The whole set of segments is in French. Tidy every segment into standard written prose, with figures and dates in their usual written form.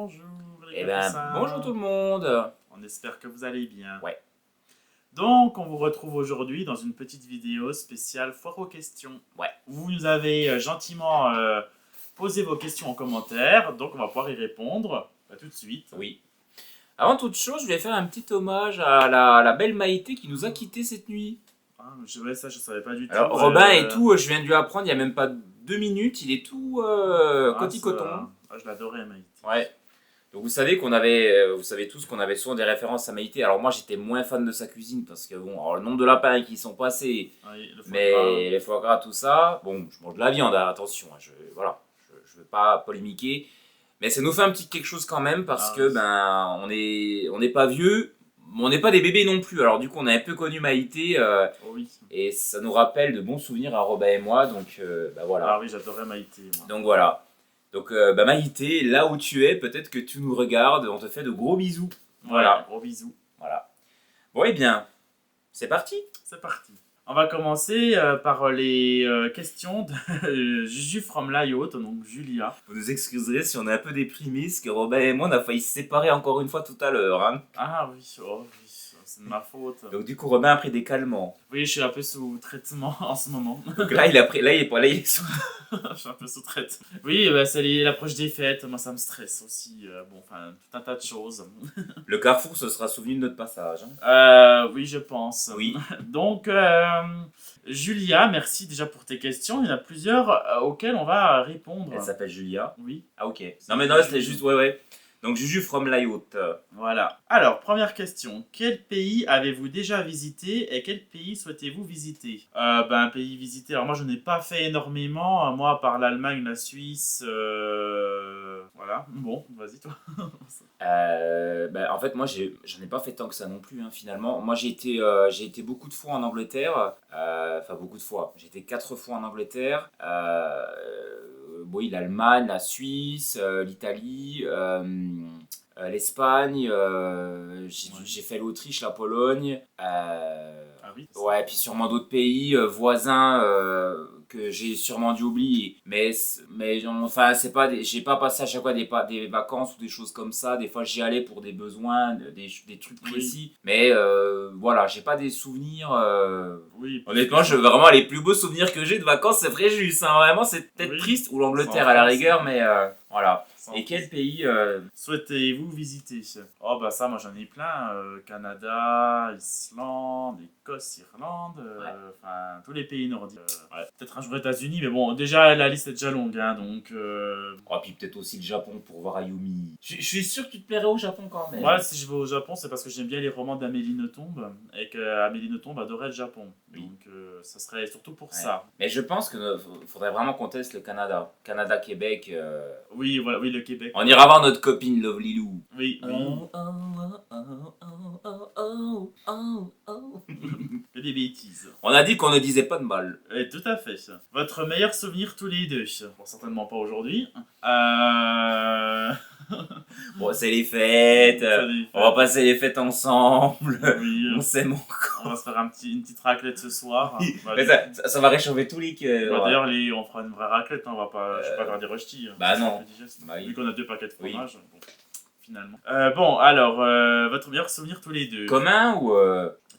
Bonjour les Eh ben, capucins. bonjour tout le monde. On espère que vous allez bien. Ouais. Donc, on vous retrouve aujourd'hui dans une petite vidéo spéciale foire aux questions. Ouais. Vous nous avez gentiment posé vos questions en commentaire, donc on va pouvoir y répondre tout de suite. Oui. Avant toute chose, je voulais faire un petit hommage à la belle Maïté qui nous a quittés cette nuit. Ah, ouais, ça je savais pas du tout. Alors, Robin et tout, je viens de lui apprendre il y a même pas 2 minutes, il est tout coton. Je l'adorais, Maïté. Ouais. Donc vous savez vous savez tous qu'on avait souvent des références à Maïté. Alors moi j'étais moins fan de sa cuisine parce que bon, alors, le nombre de lapins qui y sont passés, Oui, le foie mais gras. les foie gras, tout ça, bon, je mange de la viande, hein, attention, hein, je veux pas polémiquer, mais ça nous fait un petit quelque chose quand même parce Ah que oui. ben on n'est pas vieux, mais on n'est pas des bébés non plus. Alors du coup on a un peu connu Maïté Oh oui. et ça nous rappelle de bons souvenirs à Robin et moi, donc ben voilà. Ah oui, j'adorais Maïté, moi. Donc voilà. Donc bah Maïté, là où tu es, peut-être que tu nous regardes, on te fait de gros bisous. Voilà. Ouais, gros bisous. Voilà. Bon, eh bien, c'est parti. C'est parti. On va commencer par les questions de Juju from Layot, donc Julia. Vous nous excuserez si on est un peu déprimés, parce que Robin et moi, on a failli se séparer encore une fois tout à l'heure. Hein. Ah oui, oh oui, c'est de ma faute. Donc du coup, Robin a pris des calmants. Oui, je suis un peu sous traitement en ce moment. Donc là, il est sous... Je suis un peu sous traitement. Oui, c'est l'approche des fêtes, moi ça me stresse aussi. Bon, enfin, tout un tas de choses. Le Carrefour se sera souvenu de notre passage. Hein. Oui, je pense. Oui. Donc, Julia, merci déjà pour tes questions. Il y en a plusieurs auxquelles on va répondre. Elle s'appelle Julia. Oui. Ah ok. Non mais non, c'était juste... Ouais. Donc Juju from Layot. Voilà. Alors, première question. Quel pays avez-vous déjà visité et quel pays souhaitez-vous visiter? Un pays visité. Alors, moi, je n'ai pas fait énormément. Moi, à part l'Allemagne, la Suisse. Voilà. Bon, vas-y, toi. En fait, moi, j'en ai pas fait tant que ça non plus, hein, finalement. Moi, j'ai été beaucoup de fois en Angleterre. Enfin, beaucoup de fois. J'ai été 4 fois en Angleterre. Oui, l'Allemagne, la Suisse, l'Italie, l'Espagne. J'ai fait l'Autriche, la Pologne. Ah oui. Ouais, puis sûrement d'autres pays voisins que j'ai sûrement dû oublier. Mais enfin, c'est pas j'ai pas passé à chaque fois des vacances ou des choses comme ça. Des fois, j'y allais pour des besoins, des trucs précis. Oui. Mais voilà, j'ai pas des souvenirs. Oui. Honnêtement, vraiment, les plus beaux souvenirs que j'ai de vacances, c'est Fréjus. Hein. Vraiment, c'est peut-être triste. Ou l'Angleterre à la rigueur, mais voilà. Et quel pays souhaitez-vous visiter? Oh bah ça, moi j'en ai plein. Canada, Islande, Écosse, Irlande, enfin tous les pays nordiques. Peut-être un jour États-Unis, mais bon, déjà la liste est déjà longue, hein, donc... Oh, puis peut-être aussi le Japon pour voir Ayumi. Je suis sûr que tu te plairais au Japon quand même. Moi, si je vais au Japon, c'est parce que j'aime bien les romans d'Amélie Nothomb et qu'Amélie Nothomb adorait le Japon. Oui. Donc ça serait surtout pour ça. Mais je pense qu'il faudrait vraiment qu'on teste le Canada. Canada-Québec. Oui, voilà, oui, le Québec. On ira voir notre copine Lovely Lou. Oui. Que des bêtises. On a dit qu'on ne disait pas de mal. Tout à fait. Votre meilleur souvenir tous les deux? Bon, certainement pas aujourd'hui. Bon, c'est les fêtes. On va passer les fêtes ensemble. Oui. On s'aime encore. On va se faire une petite raclette ce soir. Mais ça va réchauffer tous les cœurs. D'ailleurs, on fera une vraie raclette. On va pas, je vais pas faire des röstis. Bah non. Vu qu'on a 2 paquets de fromage. Bon, finalement. Bon, alors, votre meilleur souvenir tous les deux? Commun ou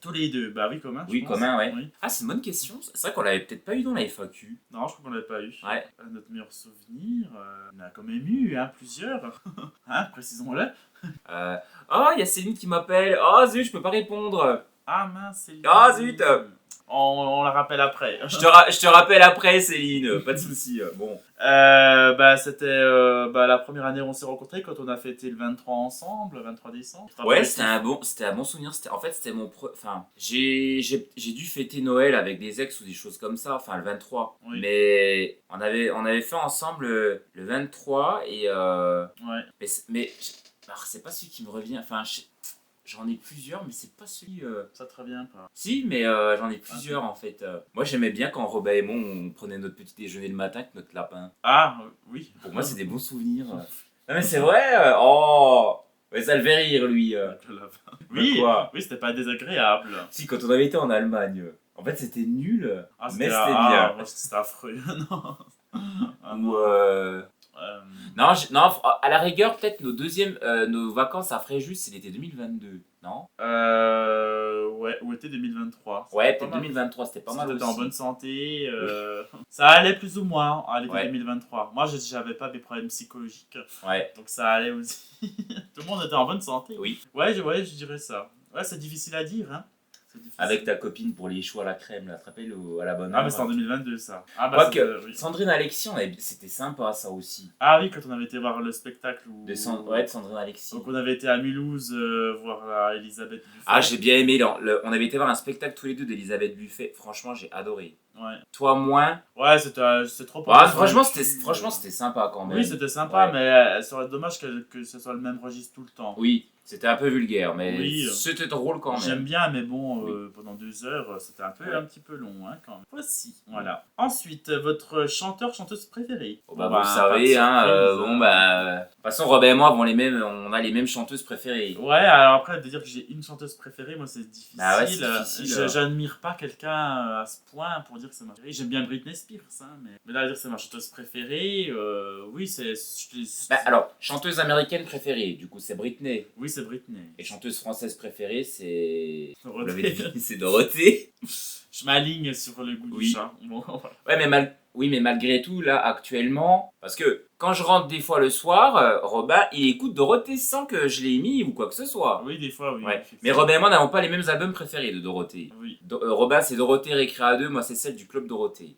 tous les deux? Bah oui, commun. Oui, commun, ouais. Oui. Ah, c'est une bonne question. C'est vrai qu'on l'avait peut-être pas eu dans la FAQ. Non, je crois qu'on l'avait pas eu. Ouais. Notre meilleur souvenir, on a quand même eu plusieurs. Hein, précisons-le. Oh, il y a Céline qui m'appelle. Oh zut, je peux pas répondre. Ah mince, Céline. Ah zut. On la rappelle après. Je te rappelle après, Céline. Pas de soucis. Bon. C'était la première année où on s'est rencontrés quand on a fêté le 23 ensemble, le 23 décembre. Ouais, c'était un bon souvenir. En fait, c'était enfin, j'ai dû fêter Noël avec des ex ou des choses comme ça. Enfin, le 23. Oui. Mais on avait fait ensemble le 23 et ouais. Mais alors, c'est pas celui qui me revient. Enfin, j'en ai plusieurs, mais c'est pas celui... Ça te revient pas? Si, mais j'en ai plusieurs en fait. Moi, j'aimais bien quand Robin et moi, on prenait notre petit déjeuner le matin avec notre lapin. Ah, oui. Pour moi, c'est des bons souvenirs. Non, mais c'est vrai. Oh, mais ça le fait rire, lui. Le lapin. Oui, oui, c'était pas désagréable. Si, quand on avait été en Allemagne. En fait, c'était nul, mais c'était bien. C'était affreux. Non. Ou... Non, non, à la rigueur, peut-être nos vacances à Fréjus, c'est l'été 2022, non? Ouais, ou été 2023. Ouais, C'était pas peut-être mal. 2023, c'était pas Si mal t'étais en aussi. bonne santé, ça allait plus ou moins à l'été Ouais. 2023. Moi, j'avais pas des problèmes psychologiques, Ouais, donc ça allait aussi. Tout le monde était en bonne santé. oui. Ouais, je dirais ça. Ouais, c'est difficile à dire, hein. C'est difficile. Avec ta copine pour les choux à la crème, là, te rappelles, à la bonne Ah, heure. mais c'est en 2022, ça. Ah, bah, Quoique, oui. Sandrine Alexis, c'était sympa, ça aussi. Ah oui, quand on avait été voir le spectacle où... Ouais, de Sandrine Alexis. Donc on avait été à Mulhouse voir la Elisabeth Buffet. Ah, j'ai bien aimé. On avait été voir un spectacle tous les deux d'Elisabeth Buffet. Franchement, j'ai adoré. Ouais. Toi, moins. Ouais, c'est trop Ah, franchement, c'était sympa quand même. Oui, c'était sympa, Ouais. mais ça serait dommage que ce soit le même registre tout le temps. Oui, c'était un peu vulgaire, mais Oui. c'était drôle quand même. J'aime bien, mais bon, Oui. pendant 2 heures, c'était un Ouais. petit peu long, hein, quand même. Voici, voilà. Ensuite, votre chanteuse préférée. Oh, bah, Bon, vous le pas savez, de hein. surprise, Bon, bah. De toute façon, Robin et moi on a les mêmes chanteuses préférées. Ouais, alors après, de dire que j'ai une chanteuse préférée, moi c'est difficile. Bah ouais, c'est difficile. J'admire pas quelqu'un à ce point pour dire que c'est ma préférée. J'aime bien Britney Spears, hein, mais là, dire que c'est ma chanteuse préférée, oui, Bah, alors, chanteuse américaine préférée, du coup, c'est Britney. Oui, c'est Britney. Et chanteuse française préférée, c'est. Dorothée. Vous l'avez deviné, c'est Dorothée. Je m'aligne sur le goût Oui. du chat. Bon, voilà. Ouais, oui, mais malgré tout, là, actuellement, parce que quand je rentre des fois le soir, Robin, il écoute Dorothée sans que je l'ai mis ou quoi que ce soit. Oui, des fois, oui. Ouais. Mais effectivement. Robin et moi n'avons pas les mêmes albums préférés de Dorothée. Oui, Robin, c'est Dorothée Récréa 2, moi, c'est celle du Club Dorothée.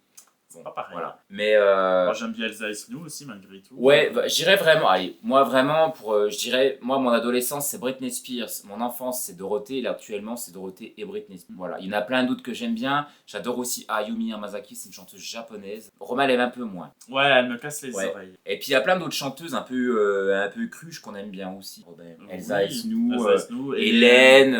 c'est pas pareil. Voilà. Mais. Moi, j'aime bien Elsa et Snow aussi, malgré tout. Ouais, bah, je dirais vraiment, allez, moi vraiment, je dirais, moi mon adolescence c'est Britney Spears, mon enfance c'est Dorothée, et là actuellement c'est Dorothée et Britney Spears. Voilà, il y en a plein d'autres que j'aime bien, j'adore aussi Ayumi Hamasaki, c'est une chanteuse japonaise. Roma elle aime un peu moins. Ouais, elle me casse les Ouais. oreilles. Et puis il y a plein d'autres chanteuses un peu cruches qu'on aime bien aussi. Elsa et Snow, Elsa et Snow, Hélène.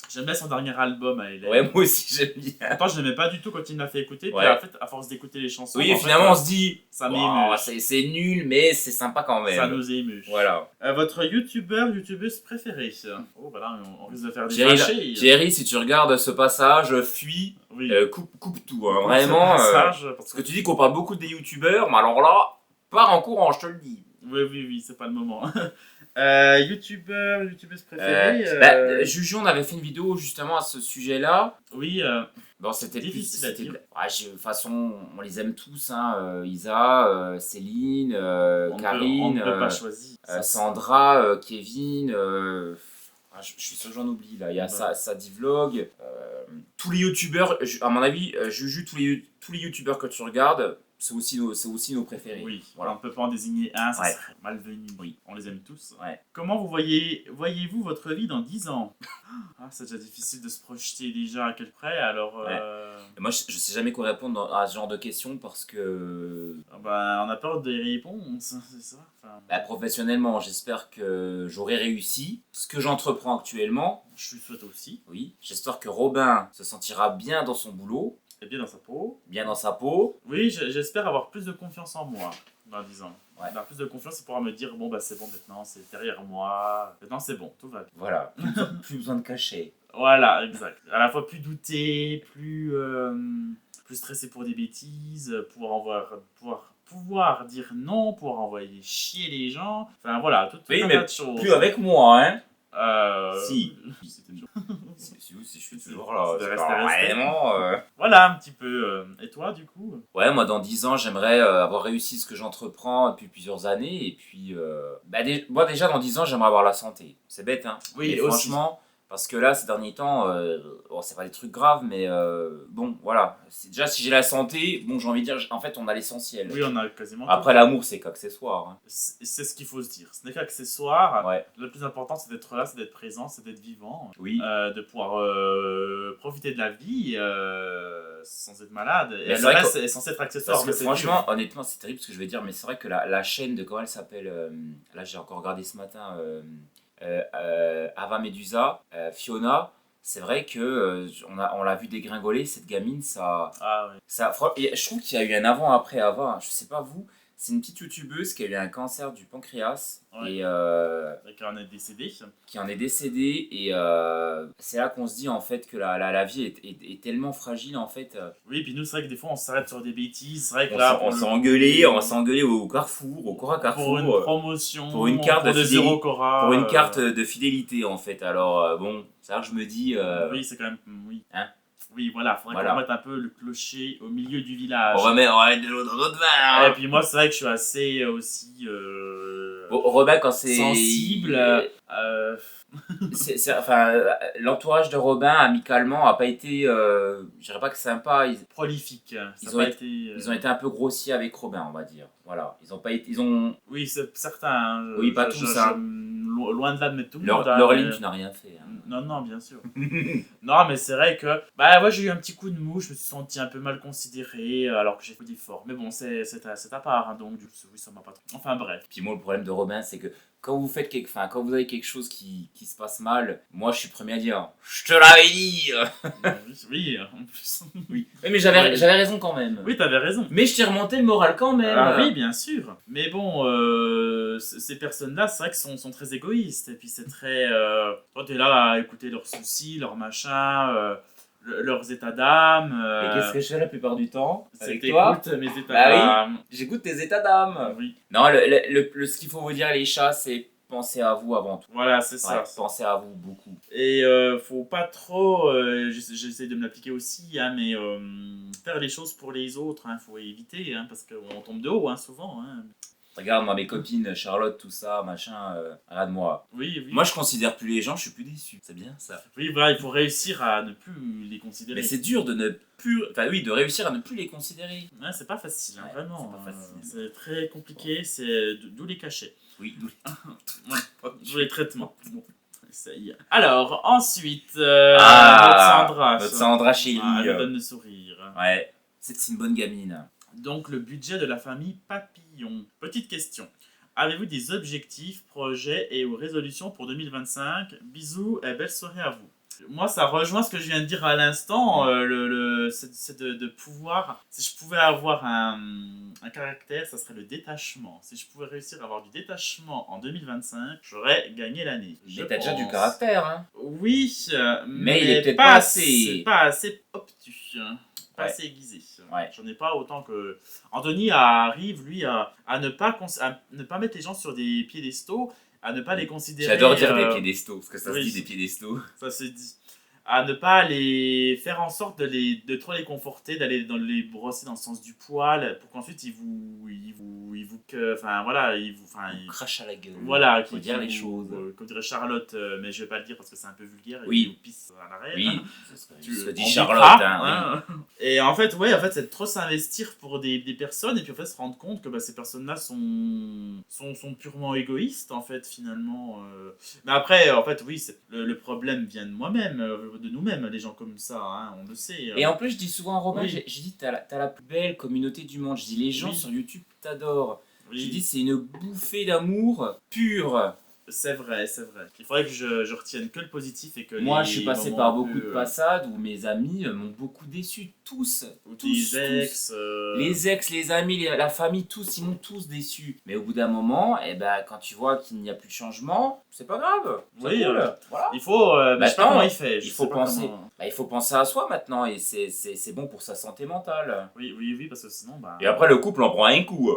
J'aime bien son dernier album à Hélène. Ouais, moi aussi j'aime bien. Pourtant, je l'aimais pas du tout quand il me l'a fait écouter. Ouais. Puis en fait, à force d'écouter les chansons. Oui, en finalement fait, on se dit, ça wow, m'émeut. c'est nul, mais c'est sympa quand même. Ça nous émeut. Voilà. Votre youtubeuse préférée. Oh, voilà, on risque de faire des Jerry, fâchés. Jerry, si tu regardes ce passage, fuis, Oui. coupe tout, hein, vraiment. Parce que tu dis qu'on parle beaucoup des youtubeurs, mais alors là, pars en courant, je te le dis. Oui, c'est pas le moment. Youtubeuse préférée. Juju, on avait fait une vidéo justement à ce sujet-là. Oui, Bon, c'était difficile à dire. Ouais, de toute façon, on les aime tous, hein. Isa, Céline, on Karine, ne peut pas choisir. Sandra, Kevin. Je suis sûr que j'en oublie là. Il y a Ouais. Sadivlog. Tous les youtubeurs, à mon avis, Juju, tous les youtubeurs que tu regardes, c'est aussi nos préférés. Oui, Voilà. on ne peut pas en désigner un, ça Ouais. serait malvenu. Oui. On les aime tous. Ouais. Comment voyez-vous votre vie dans 10 ans? C'est déjà difficile de se projeter déjà à quel près, alors... Ouais. Et moi, je sais jamais quoi répondre à ce genre de questions parce que on a peur des réponses, c'est ça. Enfin, professionnellement, j'espère que j'aurai réussi ce que j'entreprends actuellement. je lui souhaite aussi. Oui. J'espère que Robin se sentira bien dans son boulot, Et bien dans sa peau. bien dans sa peau. Oui, j'espère avoir plus de confiance en moi dans 10 ans. Ouais. Avoir plus de confiance, il pourra me dire, bon, bah c'est bon maintenant, c'est derrière moi. Maintenant c'est bon, tout va bien. Voilà. Plus besoin de cacher. Voilà, exact. À la fois plus douter, plus stressé pour des bêtises, pouvoir dire non, pouvoir envoyer chier les gens. Enfin voilà, tout Oui, un mais tas de choses. plus avec moi, hein. Si. Si, je suis toujours là. C'est de C'est rester pas resté. vraiment. Voilà un petit peu. Et toi du coup? Ouais, moi dans 10 ans, j'aimerais avoir réussi ce que j'entreprends depuis plusieurs années. Et puis, moi déjà dans 10 ans, j'aimerais avoir la santé. C'est bête, hein. Oui, mais aussi. franchement, parce que là, ces derniers temps, bon, c'est pas des trucs graves, mais bon, voilà. Déjà, si j'ai la santé, bon, j'ai envie de dire, en fait, on a l'essentiel. Oui, on a quasiment Après, l'amour, c'est qu'accessoire. Hein. c'est ce qu'il faut se dire. Ce n'est qu'accessoire. Ouais. Le plus important, c'est d'être là, c'est d'être présent, c'est d'être vivant. Oui. De pouvoir profiter de la vie sans être malade. Et Mais c'est le vrai reste est censé être accessoire. Parce que mais c'est franchement, dur. honnêtement, c'est terrible ce que je vais dire, mais c'est vrai que la chaîne de, comment elle s'appelle, là j'ai encore regardé ce matin, Ava Medusa, Fiona, c'est vrai que on l'a vu dégringoler, cette gamine, Ah ouais. et je trouve qu'il y a eu un avant-après Ava, hein. Je sais pas vous, C'est une petite youtubeuse qui a eu un cancer du pancréas Ouais. et Et qu'on est décédé. qui en est décédée. Et c'est là qu'on se dit en fait que la vie est tellement fragile en fait. Oui, puis nous, c'est vrai que des fois, on s'arrête sur des bêtises. C'est vrai que On là, s'en- pour on le s'est coup, engueulé, on s'est engueulé au Carrefour, au Cora pour une Carrefour, promotion, pour une carte pour de des fidélité, euros Cora. pour une carte de fidélité en fait. Alors bon, c'est là que je me dis. Oui, c'est quand même. Oui. Hein. Oui, voilà, faudrait Voilà. qu'on remette un peu le clocher au milieu du On village. remet de l'eau dans notre vin. Et Hein. puis moi, c'est vrai que je suis assez aussi Bon, Robin, quand c'est. sensible. Enfin, l'entourage de Robin, amicalement, a pas été. Je dirais pas que sympa. Prolifique. Ils Ça ont a pas été- été. Ils ont été un peu grossiers avec Robin, on va dire. Voilà. Ils ont pas été. Ils ont. Oui, c'est certains. Oui, pas tous, hein. Loin de là de mettre tout le Leur, monde. Hein, leur mais- ligne, tu n'as rien fait. Hein. Non, non, bien sûr. Non, mais c'est vrai que. Bah, ouais, j'ai eu un petit coup de mou, je me suis senti un peu mal considéré, alors que j'ai fait d'efforts. Mais bon, c'est à part, hein, donc, du coup, oui, ça m'a pas trop. Enfin, bref. Puis moi, le problème de Robin, c'est que quand vous faites quand vous avez quelque chose qui se passe mal, moi, je suis le premier à dire je te l'avais dit. Oui, en plus. Oui. Mais j'avais raison quand même. Oui, t'avais raison. Mais je t'ai remonté le moral quand même. Ah oui, bien sûr. Mais bon, ces personnes-là, c'est vrai que sont très égoïstes. Et puis c'est très... toi, t'es là à écouter leurs soucis, leurs machins, leurs états d'âme. Et qu'est-ce que je fais la plupart du temps c'est avec que toi? t'écoutes mes états Bah oui. d'âme. J'écoute tes états d'âme. Oui. Non, ce qu'il faut vous dire, les chats, c'est pensez à vous avant tout. Voilà, c'est Ouais, ça. pensez à vous beaucoup. Et faut pas trop... j'essaie de me l'appliquer aussi, hein, mais faire les choses pour les autres, hein, faut éviter, hein, parce qu'on tombe de haut, hein, souvent. Hein. Regarde, moi, mes copines, Charlotte, tout ça, machin, regarde-moi. Oui, oui. Moi, je considère plus les gens, je suis plus déçu. C'est bien ça. Oui, voilà, il faut réussir à ne plus les considérer. Mais c'est dur de ne plus. Enfin, oui, de réussir à ne plus les considérer. Ouais, c'est pas facile, hein, Ouais, vraiment. c'est pas facile. C'est très compliqué, c'est d'où les cachets. Oui, D'où les traitements. Bon, ça y est. Alors, ensuite, Ah, notre Sandra. notre Sandra Chélie. Ah, elle me donne le sourire. Ouais, c'est une bonne gamine. Donc, le budget de la famille Papillon. Petite question. Avez-vous des objectifs, projets et ou résolutions pour 2025? Bisous et belle soirée à vous. Moi, ça rejoint ce que je viens de dire à l'instant. C'est de pouvoir. Si je pouvais avoir un caractère, ça serait le détachement. Si je pouvais réussir à avoir du détachement en 2025, j'aurais gagné l'année. Je Mais t'as déjà du pense. caractère, hein. Oui, Mais il est peut-être pas assez. Pas assez obtus. Pas Ouais. assez aiguisé. Ouais. J'en ai pas autant que. Anthony arrive, lui, à ne pas mettre les gens sur des piédestaux, à ne pas les considérer. J'adore dire des piédestaux, parce que ça oui. se dit des piédestaux. Ça se dit. À ne pas les faire en sorte de trop les conforter, d'aller les brosser dans le sens du poil, pour qu'ensuite enfin voilà, Crache à la gueule. voilà, Faut dire les choses. Comme dirait Charlotte, mais je vais pas le dire parce que c'est un peu vulgaire. Oui. Il vous pisse à l'arrêt. Oui, Tu ça dit en Charlotte, bipras, hein, oui. Et en fait, c'est de trop s'investir pour des personnes et puis en fait se rendre compte que ces personnes-là sont purement égoïstes en fait finalement. Mais après, en fait, oui, le problème vient de moi-même, de nous-mêmes, les gens comme ça, hein, on le sait. Et en plus, je dis souvent à Robin, Oui. j'ai dit, t'as la plus belle communauté du monde. Je dis, les gens Oui. sur YouTube t'adorent. Oui, Je dis, c'est une bouffée d'amour pure. c'est vrai. Il faudrait que je retienne que le positif et que Moi, les je suis passé moments par un beaucoup peu, de passades où mes amis m'ont beaucoup déçu. Tous. ou Tous, des ex. Les ex, les amis, la famille, tous, ils m'ont tous déçu. Mais au bout d'un moment, quand tu vois qu'il n'y a plus de changement, c'est pas grave. C'est Oui, cool. Voilà. Il faut. Mais je sais pas Maintenant, comment il fait. je Il faut sais pas penser. comment- Il faut penser à soi maintenant et c'est bon pour sa santé mentale. Oui, parce que sinon, Et après, le couple en prend un coup.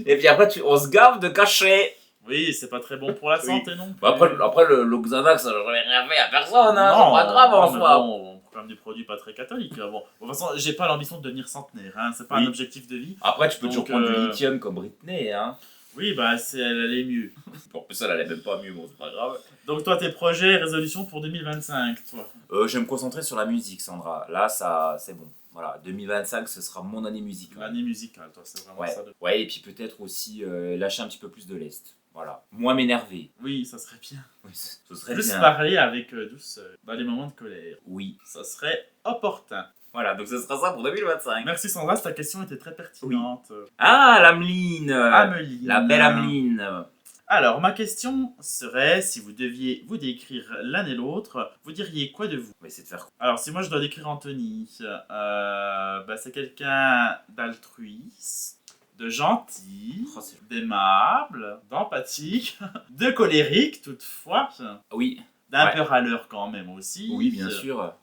Et puis après, on se gave de cachet. Oui, c'est pas très bon pour la Oui. santé non plus. Bah après le Xanax, ça n'aurait rien fait à personne. Hein. Non, C'est pas grave en mais soi. bon, on prend quand même des produits pas très catholiques. Bon, de toute façon, j'ai pas l'ambition de devenir centenaire. Hein. C'est pas Oui. un objectif de vie. Après, tu peux toujours Donc, prendre du lithium comme Britney. Hein. Oui, elle allait mieux. En plus, elle allait même pas mieux, bon, c'est pas grave. Donc toi, tes projets et résolutions pour 2025, toi. Je vais me concentrer sur la musique, Sandra. Là, ça, c'est bon. Voilà, 2025, ce sera mon année musicale. L'année musicale, toi, c'est vraiment Ouais. ça. Ouais, et puis peut-être aussi lâcher un petit peu plus de lest. Voilà. Moins m'énerver. Oui, ça serait bien. Oui, ce serait Plus bien. parler avec douceur dans les moments de colère. Oui. Ça serait opportun. Voilà, donc ce sera ça pour 2025. Merci Sandra, ta question était très pertinente. Ah, l'Ameline. Ameline. La belle Ameline. Alors, ma question serait, si vous deviez vous décrire l'un et l'autre, vous diriez quoi de vous? On va essayer de faire. Alors, si moi je dois décrire Anthony, c'est quelqu'un d'altruiste, de gentil, Oh, c'est- d'aimable, d'empathique, de colérique toutefois, Oui, d'un Ouais. peu râleur quand même aussi, oui, bien sûr.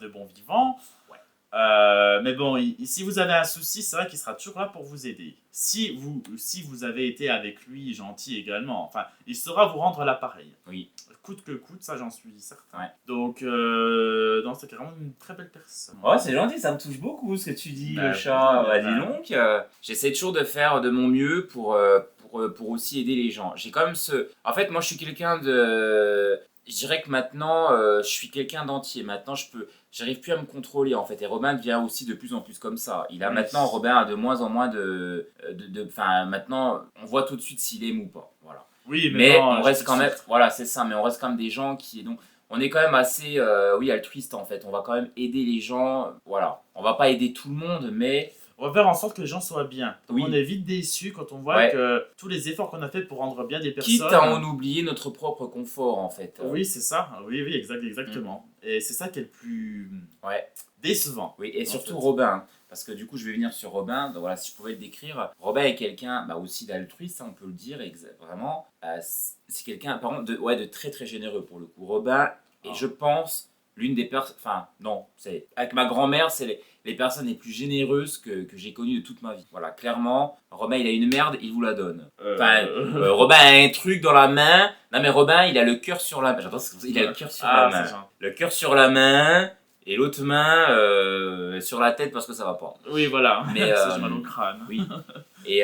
de bon vivant. Ouais. Mais bon, si vous avez un souci, c'est vrai qu'il sera toujours là pour vous aider. Si vous avez été avec lui gentil également, enfin, il saura vous rendre l'appareil. Oui. Coûte que coûte, ça j'en suis certain. Ouais. Donc, non, c'est vraiment une très belle personne. Ouais, c'est gentil, ça me touche beaucoup ce que tu dis, Bah le chat. oui, Bah, bah. dis donc, j'essaie toujours de faire de mon mieux pour aussi aider les gens. J'ai quand même ce. En fait, moi, je suis quelqu'un de. Je dirais que maintenant, je suis quelqu'un d'entier. Maintenant, j'arrive plus à me contrôler en fait. Et Robin devient aussi de plus en plus comme ça. Il a Oui. maintenant, Robin a de moins en moins enfin, maintenant, on voit tout de suite s'il aime ou pas. Voilà. Oui, Mais bon, on je reste suis quand même, sûr. voilà, c'est ça, mais on reste quand même des gens qui, donc, on est quand même assez, oui, altruiste en fait. On va quand même aider les gens, voilà. On va pas aider tout le monde, mais On va faire en sorte que les gens soient bien. Donc Oui. on est vite déçu quand on voit Ouais. que tous les efforts qu'on a fait pour rendre bien des quitte personnes. à en oublier notre propre confort en fait. Oui, c'est ça. Oui, oui, exactement. Et c'est ça qui est le plus Ouais, décevant. oui, et En surtout fait. Robin, parce que du coup, je vais venir sur Robin. Donc voilà, si je pouvais le décrire, Robin est quelqu'un, bah, aussi d'altruiste, ça, on peut le dire, vraiment. C'est quelqu'un, par contre, de très très généreux pour le coup. Robin est, Ah. je pense, l'une des personnes. Enfin, non, c'est avec ma grand-mère, c'est les personnes les plus généreuses que j'ai connues de toute ma vie. Voilà, clairement, Robin, il a une merde, il vous la donne. Enfin, Robin a un truc dans la main. Non, mais Robin, il a le cœur sur la main. J'adore ce que il a le cœur sur la main. c'est gentil. Le cœur sur la main et l'autre main sur la tête parce que ça va pas. Oui, voilà. Mais, Ça, j'ai mal au crâne. Oui. Et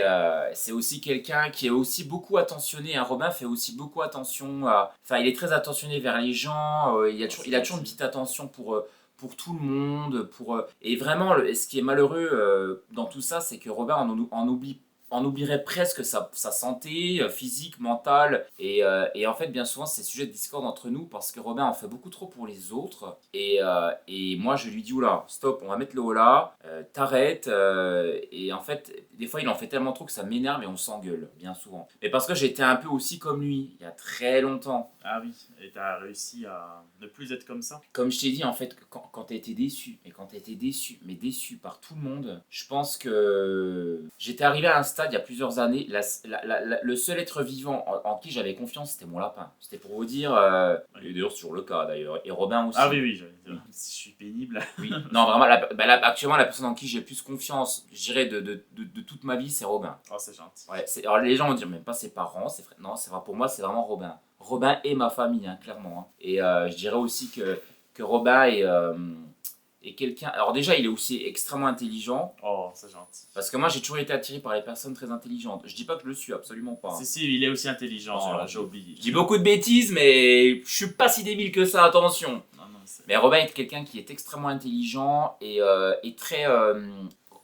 c'est aussi quelqu'un qui est aussi beaucoup attentionné. Hein. Robin fait aussi beaucoup attention à. Enfin, il est très attentionné vers les gens. Il a toujours une petite attention pour tout le monde. Et vraiment, ce qui est malheureux dans tout ça, c'est que Robin en oublierait presque sa santé physique, mentale. Et en fait, bien souvent, c'est sujet de discorde entre nous parce que Robin en fait beaucoup trop pour les autres. Et moi, je lui dis, oula, stop, on va mettre le haut là, t'arrêtes. Et en fait, des fois, il en fait tellement trop que ça m'énerve et on s'engueule, bien souvent. Mais parce que j'étais un peu aussi comme lui, il y a très longtemps. Ah oui, et t'as réussi à ne plus être comme ça. Comme je t'ai dit, en fait, quand t'as été déçu, et quand t'as été déçu, mais déçu par tout le monde, je pense que j'étais arrivé à un stade il y a plusieurs années, le seul être vivant en qui j'avais confiance, c'était mon lapin. C'était pour vous dire, et d'ailleurs c'est toujours le cas d'ailleurs, et Robin aussi. Ah oui, oui, si je suis pénible. Oui, non, vraiment, actuellement, la personne en qui j'ai plus confiance, je dirais, de toute ma vie, c'est Robin. Oh, c'est gentil. Ouais, alors les gens vont dire, même pas ses parents, non, c'est vrai, pour moi, c'est vraiment Robin. Robin et ma famille, hein, clairement. Hein. Et je dirais aussi que Robin est quelqu'un. Alors, déjà, il est aussi extrêmement intelligent. Oh, c'est gentil. Parce que moi, j'ai toujours été attiré par les personnes très intelligentes. Je dis pas que je le suis, absolument pas. Hein. Si, il est aussi intelligent, Non, j'ai oublié. Je dis beaucoup de bêtises, mais je suis pas si débile que ça, attention. Non, mais Robin est quelqu'un qui est extrêmement intelligent et très.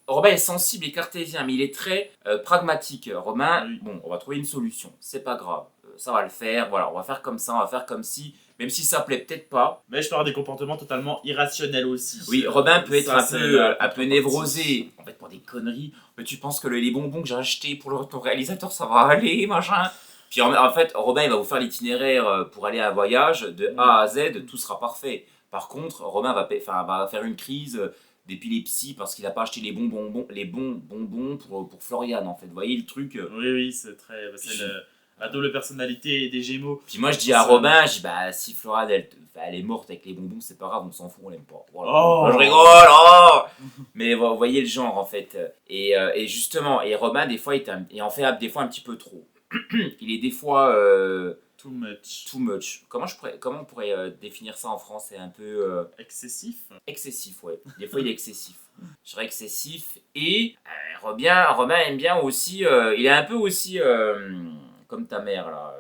Robin est sensible et cartésien, mais il est très pragmatique. Robin, Oui. bon, on va trouver une solution, c'est pas grave, ça va le faire, voilà, on va faire comme ça, on va faire comme si, même si ça plaît peut-être pas. Mais je peux avoir des comportements totalement irrationnels aussi. Oui, Robin peut être Ça, un peu névrosé, en fait, pour des conneries. Mais tu penses que les bonbons que j'ai achetés pour ton réalisateur, ça va aller, machin. Puis en fait, Robin, il va vous faire l'itinéraire pour aller à un voyage de A à Z, tout sera parfait. Par contre, Robin va faire une crise d'épilepsie parce qu'il n'a pas acheté les bons bonbons pour Florian, en fait. Vous voyez le truc Oui, c'est très. La double personnalité des Gémeaux. Puis moi, je dis à Robin, je dis, bah, si Florian, elle est morte avec les bonbons, c'est pas grave, on s'en fout, on l'aime pas. Voilà. Oh. Moi, je rigole, oh mais vous voyez le genre, en fait. Et justement, et Robin, des fois, il en fait des fois un petit peu trop. Il est des fois... Too much. Too much. Comment on pourrait définir ça en France? C'est un peu... Excessif. Excessif, ouais. Des fois, il est excessif. Je dirais excessif. Et Robin aime bien aussi... il est un peu aussi... comme ta mère, là.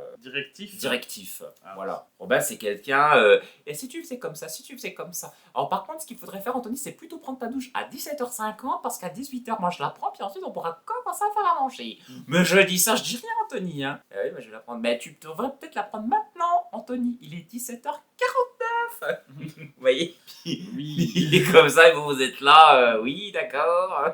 Directif. Ah. Voilà. Robin, c'est quelqu'un... et si tu faisais comme ça, si tu faisais comme ça. Alors, par contre, ce qu'il faudrait faire, Anthony, c'est plutôt prendre ta douche à 17h50 parce qu'à 18h, moi, je la prends, puis ensuite, on pourra commencer à faire à manger. Mais je dis ça, je dis rien, Anthony. Hein. Oui, je vais la prendre. Mais tu devrais peut-être la prendre maintenant, Anthony. Il est 17h49. paf. Vous voyez? Oui. Il est comme ça et vous êtes là, oui, d'accord.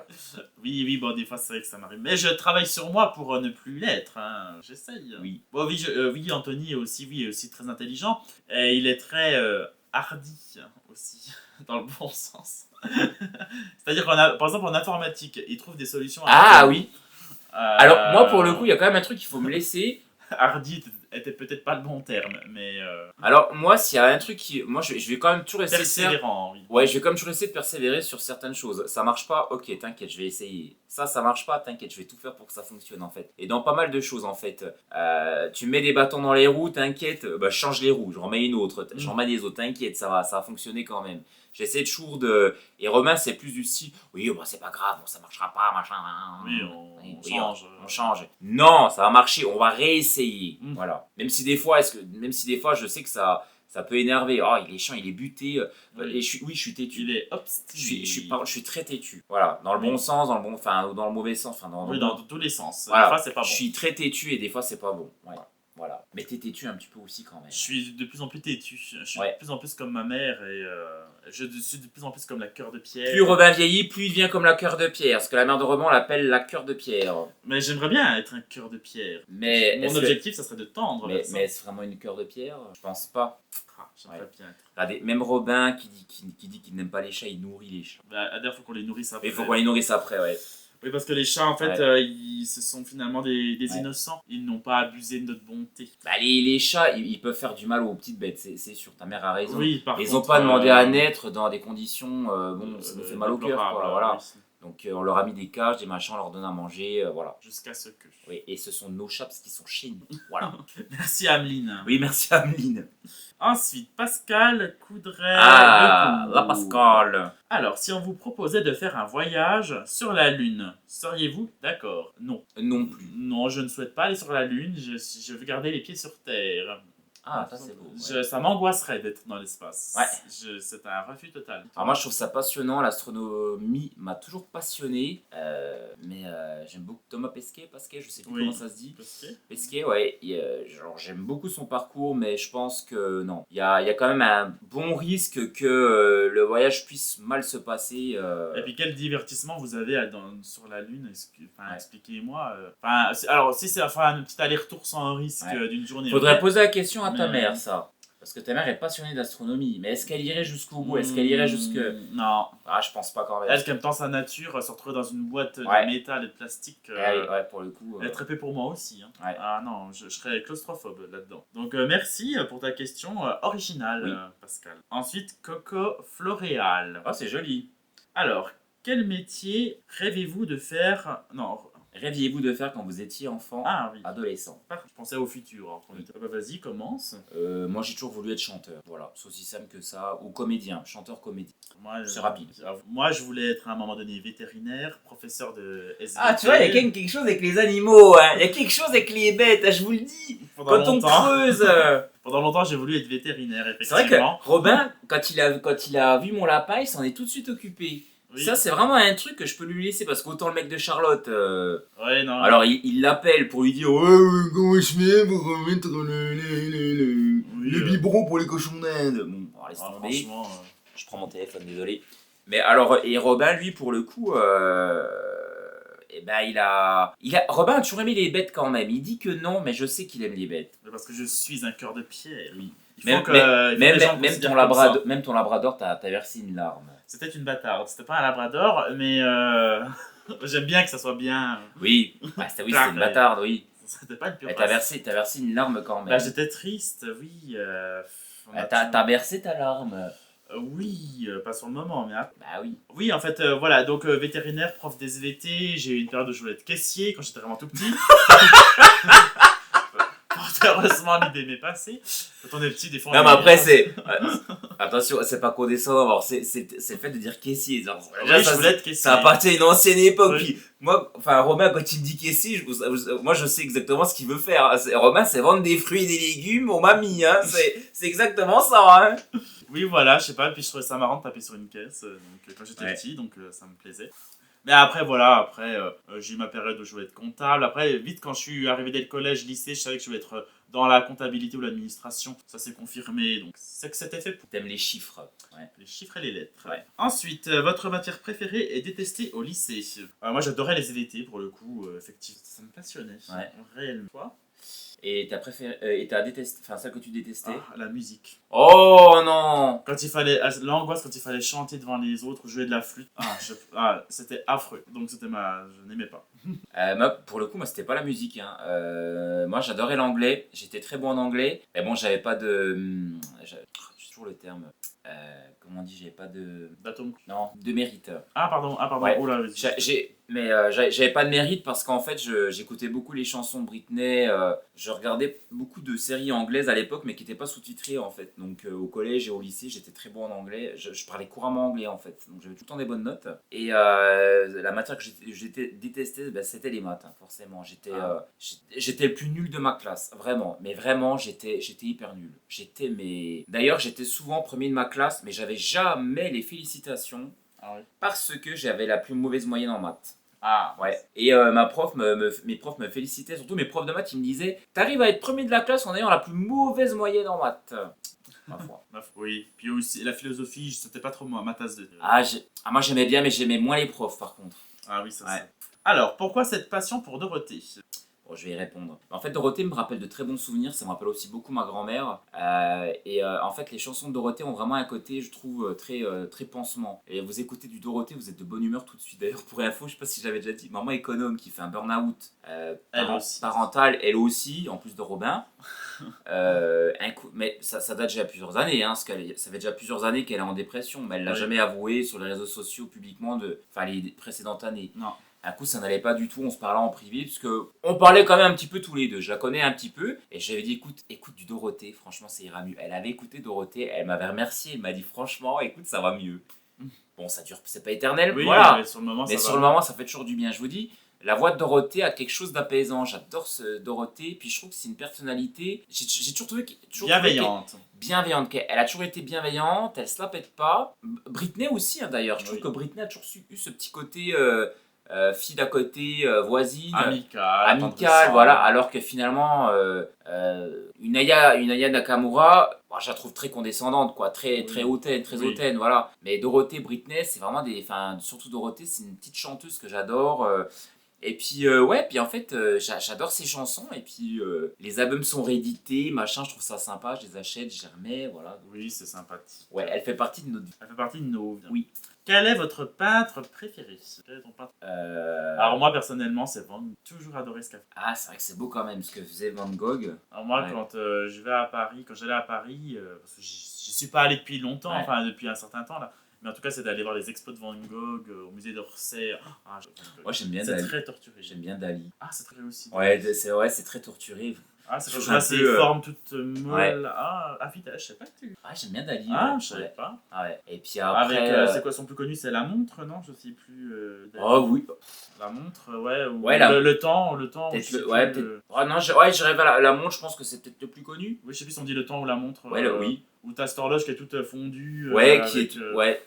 Oui, bon, des fois, c'est vrai que ça m'arrive. Mais je travaille sur moi pour ne plus l'être. Hein. J'essaye. Oui. Bon, oui, Anthony est aussi très intelligent. Et il est très hardi aussi, dans le bon sens. C'est-à-dire par exemple, en informatique, il trouve des solutions à Ah tout. oui. Alors, moi, pour le coup, il y a quand même un truc qu'il faut me laisser. Hardy était peut-être pas le bon terme, mais Alors, moi, s'il y a un truc qui. Moi, je vais quand même toujours essayer de faire. persévérant, oui. Ouais, je vais quand même toujours essayer de persévérer sur certaines choses. Ça marche pas, ok, t'inquiète, je vais essayer. Ça marche pas, t'inquiète, je vais tout faire pour que ça fonctionne en fait. Et dans pas mal de choses en fait. Tu mets des bâtons dans les roues, t'inquiète, bah, je change les roues, je remets une autre, j'en remets des autres, t'inquiète, ça va fonctionner quand même. J'essaie toujours de. Et Romain, c'est plus du style, oui, bah, c'est pas grave, bon, ça marchera pas, machin. Oui, on change. On change. Non, ça va marcher, on va réessayer. Mm. Voilà. Même si des fois, je sais que ça peut énerver. Oh, il est chiant, il est buté. Oui. Et je suis têtu. Il est obstiné. Je suis très têtu. Voilà, dans le bon sens, ou dans le mauvais sens. Enfin, Oui, dans tous les sens. Voilà. Des fois, c'est pas bon. Je suis très têtu et des fois, c'est pas bon. Ouais. Voilà. Mais t'es têtu un petit peu aussi quand même. Je suis de plus en plus têtu. Je suis Ouais. de plus en plus comme ma mère et je suis de plus en plus comme la cœur de pierre. Plus Robin vieillit, plus il devient comme la cœur de pierre. Ce que la mère de Robin l'appelle la cœur de pierre. Mais j'aimerais bien être un cœur de pierre. Mais Mon objectif, ça serait de tendre vers ça. mais est-ce vraiment une cœur de pierre? Je pense pas. J'aimerais bien être. Regardez, même Robin qui dit qu'il n'aime pas les chats, il nourrit les chats. Bah, d'ailleurs, il faut qu'on les nourrisse après. Mais il faut qu'on les nourrisse après, ouais. Oui, parce que les chats, en fait, Ouais. ce sont finalement des innocents. Ils n'ont pas abusé de notre bonté. Bah, les chats, ils peuvent faire du mal aux petites bêtes, c'est sûr. Ta mère a raison. Oui, par Ils contre. n'ont pas demandé à naître dans des conditions. Ça nous fait mal au cœur, déplorables, quoi. Voilà. oui. Donc, on leur a mis des cages, des machins, on leur donne à manger, voilà. Jusqu'à ce que. Oui, et ce sont nos chats parce qu'ils sont chez nous. Voilà. Merci, Ameline. Oui, merci Ameline. Ensuite, Pascal Coudray. Ah, Lecourt. la Pascal. Alors, si on vous proposait de faire un voyage sur la Lune, seriez-vous d'accord? Non. Non plus. Non, je ne souhaite pas aller sur la Lune. Je veux garder les pieds sur Terre. Ah, ça c'est beau. Ouais. Ça m'angoisserait d'être dans l'espace. Ouais. C'est un refus total. Alors moi je trouve ça passionnant, l'astronomie m'a toujours passionné, mais j'aime beaucoup Thomas Pesquet, je sais plus comment ça se dit. Pesquet, ouais, genre j'aime beaucoup son parcours, mais je pense que non, il y a quand même un bon risque que le voyage puisse mal se passer. Et puis quel divertissement vous avez sur la Lune? Ouais. Expliquez-moi. Alors si c'est un petit aller-retour sans risque d'une journée. Faudrait poser la question à ta mère ça. Parce que ta mère est passionnée d'astronomie, mais est-ce qu'elle irait jusqu'au bout? Est-ce qu'elle irait jusque... Non. Ah, je pense pas quand même. Elle qui aime tant sa nature, se retrouver dans une boîte de métal et de plastique. Ouais, pour le coup. Elle est très peu pour moi aussi. Hein. Ouais. Ah non, je serais claustrophobe là-dedans. Donc merci pour ta question originale, Pascal. Ensuite, Coco Floréal. Oh, c'est joli. Alors, quel métier rêvez-vous de faire? Non. Rêviez-vous de faire quand vous étiez enfant, adolescent? Je pensais au futur. En premier temps. Vas-y, commence. Moi, j'ai toujours voulu être chanteur. Voilà, c'est aussi simple que ça. Ou comédien, chanteur-comédien. C'est rapide. Moi, je voulais être à un moment donné vétérinaire, professeur de SVT. Ah, tu vois, il y a quand même quelque chose avec les animaux. Hein. Il y a quelque chose avec les bêtes, hein, je vous le dis. Quand on creuse. Pendant longtemps, j'ai voulu être vétérinaire, effectivement. C'est vrai que Robin, quand il a vu mon lapin, il s'en est tout de suite occupé. Oui. Ça, c'est vraiment un truc que je peux lui laisser parce qu'autant le mec de Charlotte. Ouais, non. Alors, il l'appelle pour lui dire comment je fais pour remettre le biberon pour les cochons d'Inde. Bon, laisse tomber. Franchement. Je prends mon téléphone, désolé. Mais alors, et Robin, lui, pour le coup, Robin a toujours aimé les bêtes quand même. Il dit que non, mais je sais qu'il aime les bêtes. Parce que je suis un cœur de pierre. Oui. Même ton labrador, t'as versé une larme. C'était une bâtarde. C'était pas un labrador, mais j'aime bien que ça soit bien. Oui, c'était une bâtarde, oui. C'était pas une pure. T'as versé une larme quand même. Bah, j'étais triste, oui. T'as versé ta larme. Oui, pas sur le moment, mais après. Bah oui. Oui, en fait, voilà, donc vétérinaire, prof des SVT, j'ai eu une période où je voulais être caissier quand j'étais vraiment tout petit. Heureusement, l'idée m'est passée. Quand on est petit, des fois. Non, mais après, c'est. Attention, c'est pas condescendant, c'est le fait de dire caissier. Genre, oui, je voulais être caissier. Ça appartient à une ancienne époque. Oui. Puis, moi, Romain, quand il me dit caissier, moi, je sais exactement ce qu'il veut faire. Romain, c'est vendre des fruits et des légumes aux mamies. Hein. C'est exactement ça. Hein. Oui, voilà, je sais pas, puis je trouvais ça marrant de taper sur une caisse quand j'étais petit, donc ça me plaisait. Mais après, voilà, j'ai eu ma période où je voulais être comptable. Après, vite, quand je suis arrivé dès le collège, lycée, je savais que je voulais être dans la comptabilité ou l'administration. Ça s'est confirmé, donc c'est que c'était fait pour T'aimes les chiffres. Ouais. les chiffres et les lettres. Ouais. Ensuite, votre matière préférée et détestée au lycée. Moi, j'adorais les EVT pour le coup, effectivement. Ça me passionnait. Ouais. Réellement. Toi Et t'as préféré, et t'as détesté, enfin celle que tu détestais. La musique. Oh non. Quand il fallait, l'angoisse quand il fallait chanter devant les autres, jouer de la flûte, c'était affreux. Donc je n'aimais pas. Moi, pour le coup, moi, c'était pas la musique. Hein. Moi, j'adorais l'anglais. J'étais très bon en anglais. Mais bon, j'avais pas de. J'ai toujours le terme. Comment on dit, j'avais pas de. D'atome. Non, de mérite. Ah pardon. Ouais. Oh là, Mais j'avais pas de mérite parce qu'en fait, j'écoutais beaucoup les chansons de Britney. Je regardais beaucoup de séries anglaises à l'époque, mais qui n'étaient pas sous-titrées en fait. Donc au collège et au lycée, j'étais très bon en anglais. Je parlais couramment anglais en fait. Donc j'avais tout le temps des bonnes notes. Et la matière que j'étais détestais, ben, c'était les maths, hein, forcément. J'étais le plus nul de ma classe, vraiment. Mais vraiment, j'étais hyper nul. D'ailleurs, j'étais souvent premier de ma classe, mais j'avais jamais les félicitations. Ah ouais. Parce que j'avais la plus mauvaise moyenne en maths. Ah ouais. Et mes profs me félicitaient, surtout mes profs de maths, ils me disaient t'arrives à être premier de la classe en ayant la plus mauvaise moyenne en maths. Ma foi. Oui. Puis aussi, la philosophie, c'était pas trop ma tasse de. Moi j'aimais bien, mais j'aimais moins les profs par contre. Ah oui, ça ouais. c'est. Alors, pourquoi cette passion pour Dorothée? Bon, je vais y répondre. En fait, Dorothée me rappelle de très bons souvenirs. Ça me rappelle aussi beaucoup ma grand-mère. En fait, les chansons de Dorothée ont vraiment un côté, je trouve, très pansement. Et vous écoutez du Dorothée, vous êtes de bonne humeur tout de suite. D'ailleurs, pour info, je sais pas si j'avais déjà dit, maman économe qui fait un burn-out parental, elle aussi, en plus de Robin. Mais ça date déjà plusieurs années. Hein, ça fait déjà plusieurs années qu'elle est en dépression. Mais elle l'a jamais avoué sur les réseaux sociaux publiquement, les précédentes années. Non. Un coup, ça n'allait pas du tout, on se parlait en privé, parce que on parlait quand même un petit peu tous les deux. Je la connais un petit peu, et j'avais dit écoute du Dorothée, franchement, ça ira mieux. Elle avait écouté Dorothée, elle m'avait remercié, elle m'a dit franchement, écoute, ça va mieux. Bon, ça dure, c'est pas éternel, oui, voilà. Mais sur le moment, ça fait toujours du bien. Je vous dis, la voix de Dorothée a quelque chose d'apaisant. J'adore Dorothée, puis je trouve que c'est une personnalité. J'ai toujours trouvé bienveillante. Bienveillante. Elle a toujours été bienveillante, elle se la pète pas. Britney aussi, hein, d'ailleurs. Je trouve que Britney a toujours eu ce petit côté. Fille d'à côté, voisine, amicale, voilà, alors que finalement une Aya Nakamura, je la trouve très condescendante, quoi, très hautaine, hautaine, voilà. Mais Dorothée, Britney, c'est vraiment surtout Dorothée, c'est une petite chanteuse que j'adore. Et puis puis en fait j'adore ses chansons, et puis les albums sont réédités, machin, je trouve ça sympa, je les achète, je les remets, voilà. Oui, c'est sympathique. Ouais, elle fait partie de notre vie. Elle fait partie de nos vies. Oui. Quel est votre peintre préféré? Quel est ton peintre Alors moi personnellement, c'est Van Gogh. Toujours adoré ce café. Ah, c'est vrai que c'est beau quand même ce que faisait Van Gogh. Alors moi, quand j'allais à Paris, parce que j'y suis pas allé depuis longtemps, enfin depuis un certain temps là. Mais en tout cas, c'est d'aller voir les expos de Van Gogh au musée d'Orsay. Moi, j'aime bien Dali. C'est très torturé. J'aime bien Dali. Ah, c'est très aussi. Ouais, c'est très torturé. Ah, c'est toujours ces formes toutes molles. Vite, je sais pas que tu. Ah, j'aime bien Dali. Je savais pas. Ah ouais. Et puis après. Avec, c'est quoi son plus connu? C'est la montre, non? Je sais plus. Oh oui. La montre, ouais. Ou le temps. Peut-être. J'irais vers la montre, je pense que c'est peut-être le plus connu. Oui, je sais plus si on dit le temps ou la montre. Oui. Ou t'as cette horloge qui est toute fondue. Ouais,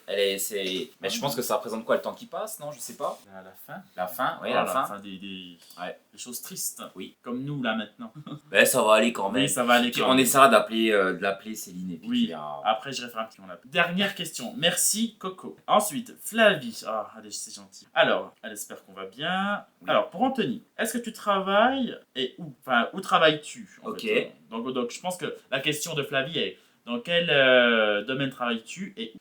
mais je pense que ça représente quoi, le temps qui passe, non? Je sais pas. La fin. La fin, la fin des choses tristes. Oui. Comme nous, là, maintenant. Ben, ça va aller quand même. Oui, ça va aller quand même. On essaiera de l'appeler Céline. Et puis oui, après, je vais faire un petit on l'appelle. Dernière question. Merci, Coco. Ensuite, Flavie. Allez, c'est gentil. Alors, elle espère qu'on va bien. Oui. Alors, pour Anthony, est-ce que tu travailles et où? Enfin, où travailles-tu? Ok. Donc, je pense que la question de Flavie est dans quel domaine travailles-tu et où?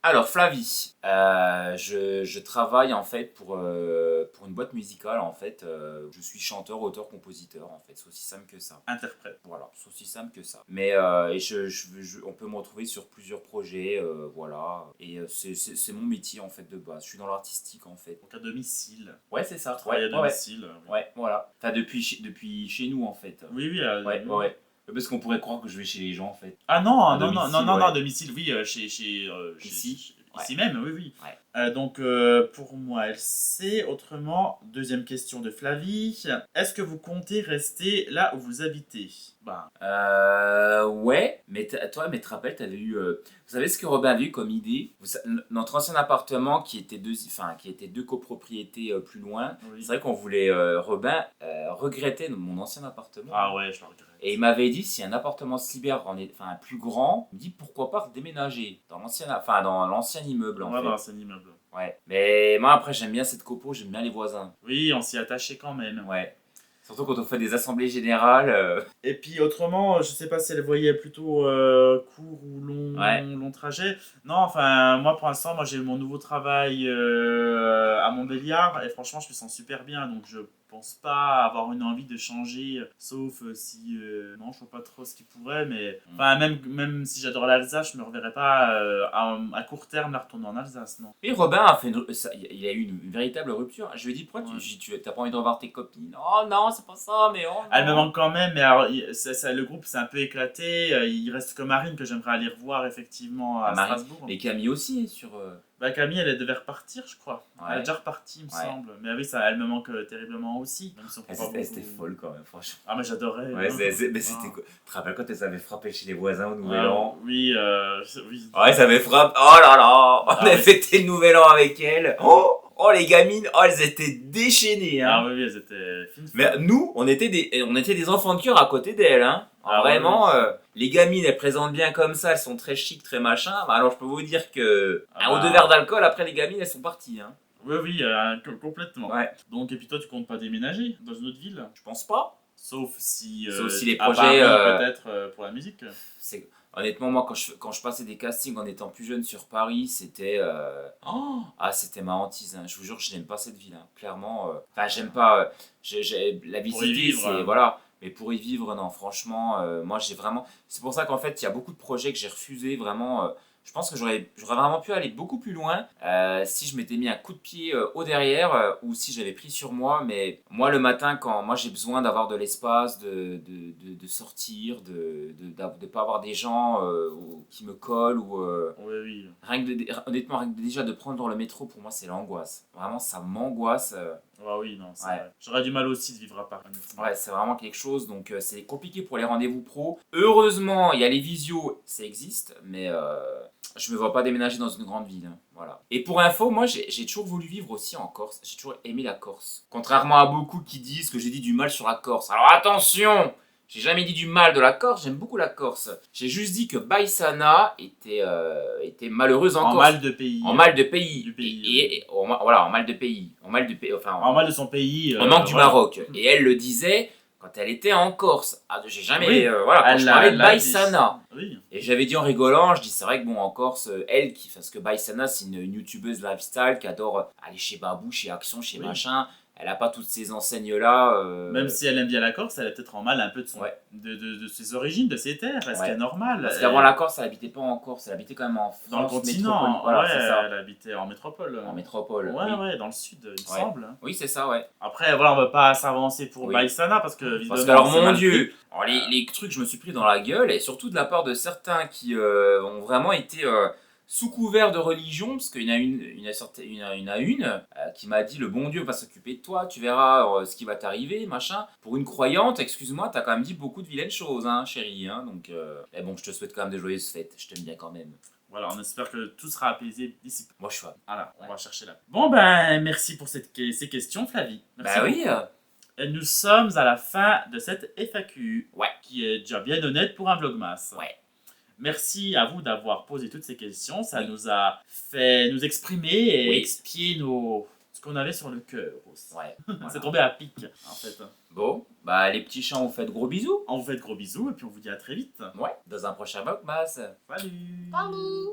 Alors Flavie, je travaille en fait pour une boîte musicale en fait. Je suis chanteur, auteur, compositeur en fait. C'est aussi simple que ça. Interprète. Voilà, c'est aussi simple que ça. Mais on peut me retrouver sur plusieurs projets, voilà. Et c'est mon métier en fait de base. Je suis dans l'artistique en fait. Donc à domicile. Ouais, c'est ça. Travailler à domicile. Ouais, voilà. Enfin depuis chez nous en fait. Oui. Ouais. Parce qu'on pourrait croire que je vais chez les gens en fait. Ah non, à domicile, oui, ici même, oui. Ouais. Pour moi, elle sait. Autrement, deuxième question de Flavie. Est-ce que vous comptez rester là où vous habitez? Bah, Ouais, mais toi, mais te rappelles, t'avais eu. Vous savez ce que Robin avait eu comme idée? Notre ancien appartement qui était deux copropriétés plus loin, oui. c'est vrai qu'on voulait. Robin regrettait mon ancien appartement. Ah ouais, je le regrette. Et il m'avait dit si un appartement se libère, enfin plus grand, il me dit pourquoi pas déménager dans l'ancien immeuble en Ouais, fait. dans un immeuble. Ouais. Mais moi après j'aime bien cette copo, j'aime bien les voisins. Oui, on s'y attachait quand même. Ouais. Surtout quand on fait des assemblées générales. Et puis autrement, je sais pas si elle voyait plutôt court ou Ouais. long trajet. Non, enfin, moi pour l'instant, moi j'ai mon nouveau travail à Montbéliard et franchement, je me sens super bien. Donc je pense pas avoir une envie de changer, sauf si. Non, je vois pas trop ce qui pourrait, mais. Enfin, même si j'adore l'Alsace, je me reverrais pas à court terme la retourner en Alsace, non. Et Robin a fait il a eu une véritable rupture. Je lui ai dit pourquoi Ouais. tu t'as pas envie de revoir tes copines? Oh non, c'est pas ça, mais oh non. Elle me manque quand même, mais alors, le groupe s'est un peu éclaté. Il reste que Marine que j'aimerais aller revoir effectivement à Marine. Strasbourg. Et Camille aussi sur. Bah, Camille, elle devait repartir, je crois. Ouais. Elle est déjà repartie, il me Ouais. semble. Mais oui, ça, elle me manque terriblement aussi. Même si on peut pas Elle était beaucoup. folle quand même, franchement. Ah, mais j'adorais. Ouais, hein. mais c'était Ah. quoi? Tu te rappelles quand elles avaient frappé chez les voisins au Nouvel An? Oui, oui. Ouais, ça avait frappé. Oh là là! On Ah, avait oui. fêté le Nouvel An avec elles. Oh, les gamines, oh, elles étaient déchaînées, hein. Ah oui, elles étaient fines. Mais nous, on était des enfants de cœur à côté d'elles, hein. Ah, Vraiment, oui. les gamines, elles présentent bien comme ça, elles sont très chic, très machin. Bah, alors, je peux vous dire que Ah un ou bah. deux verres d'alcool, après les gamines, elles sont parties, hein. Oui, oui, complètement. Ouais. Donc, et puis toi, tu comptes pas déménager dans une autre ville? Je pense pas. Sauf si. Sauf si les à projets, Paris, peut-être pour la musique. C'est honnêtement moi quand je passais des castings en étant plus jeune sur Paris, c'était c'était ma hantise, hein. Je vous jure, je n'aime pas cette ville, hein. Clairement. Enfin, j'aime pas. La Pour y visiter, vivre, c'est voilà. Mais pour y vivre, non. Franchement, moi j'ai vraiment. C'est pour ça qu'en fait, il y a beaucoup de projets que j'ai refusés. Vraiment, je pense que j'aurais vraiment pu aller beaucoup plus loin si je m'étais mis un coup de pied au derrière ou si j'avais pris sur moi. Mais moi, le matin, quand moi j'ai besoin d'avoir de l'espace, de sortir, de pas avoir des gens qui me collent ou Oui, oui. honnêtement, rien que déjà de prendre le métro, pour moi, c'est l'angoisse. Vraiment, ça m'angoisse. Ah oui, non, c'est Ouais. vrai. J'aurais du mal aussi de vivre à Paris. honnêtement. Ouais, c'est vraiment quelque chose. Donc, c'est compliqué pour les rendez-vous pro. Heureusement, il y a les visios, ça existe, mais je me vois pas déménager dans une grande ville, hein. Voilà. Et pour info, moi, j'ai toujours voulu vivre aussi en Corse. J'ai toujours aimé la Corse. Contrairement à beaucoup qui disent que j'ai dit du mal sur la Corse. Alors attention! J'ai jamais dit du mal de la Corse, j'aime beaucoup la Corse. J'ai juste dit que Baïsana était malheureuse en En Corse. mal de pays. En mal de pays. Du pays, Voilà, en mal de pays. En mal de pays. Enfin, En mal de son pays. en manque du voilà. Maroc. Et elle le disait quand elle était en Corse. Ah, j'ai jamais. Oui, Voilà, quand elle je l'a- parlais de elle l'a Baïsana. dit. Oui. Et j'avais dit en rigolant, je dis c'est vrai que bon en Corse, parce que Baïsana c'est une youtubeuse lifestyle qui adore aller chez Babou, chez Action, chez Oui. machin. Elle a pas toutes ces enseignes là. Même si elle aime bien la Corse, elle est peut-être en mal un peu de, Ouais. de ses origines, de ses terres. Est-ce Ouais. qui est normal? Parce qu'avant la Corse, elle habitait pas en Corse, elle habitait quand même en France. Dans le continent, métropole. Voilà, ouais, c'est ça. elle habitait en métropole. En métropole. Ouais, oui. ouais, dans le sud, il me Ouais. semble. Oui, c'est ça, ouais. Après, voilà, on va pas s'avancer pour Oui. Baïsana parce que Parce visiblement, que alors c'est mon mal dieu, pris. alors, les trucs je me suis pris dans la gueule et surtout de la part de certains qui ont vraiment été sous couvert de religion, parce qu'il y en a une qui m'a dit le bon Dieu va s'occuper de toi, tu verras ce qui va t'arriver, machin. Pour une croyante, excuse-moi, t'as quand même dit beaucoup de vilaines choses, hein, chérie. Hein, donc, mais bon, je te souhaite quand même de joyeuses fêtes, je t'aime bien quand même. Voilà, on espère que tout sera apaisé d'ici peu. Moi je suis fan. Voilà, on Ouais. va chercher là. Bon, ben, merci pour ces questions, Flavie. Merci Bah oui, beaucoup. Et nous sommes à la fin de cette FAQ. Ouais. Qui est déjà bien honnête pour un vlogmas. Ouais. Merci à vous d'avoir posé toutes ces questions. Ça Oui. nous a fait nous exprimer et Oui. expier ce qu'on avait sur le cœur aussi. Ouais. C'est Voilà. tombé à pic, en fait. Bon, bah les petits chants, vous faites gros bisous. On vous fait de gros bisous et puis on vous dit à très vite. Ouais, dans un prochain vlogmas. Salut. Salut.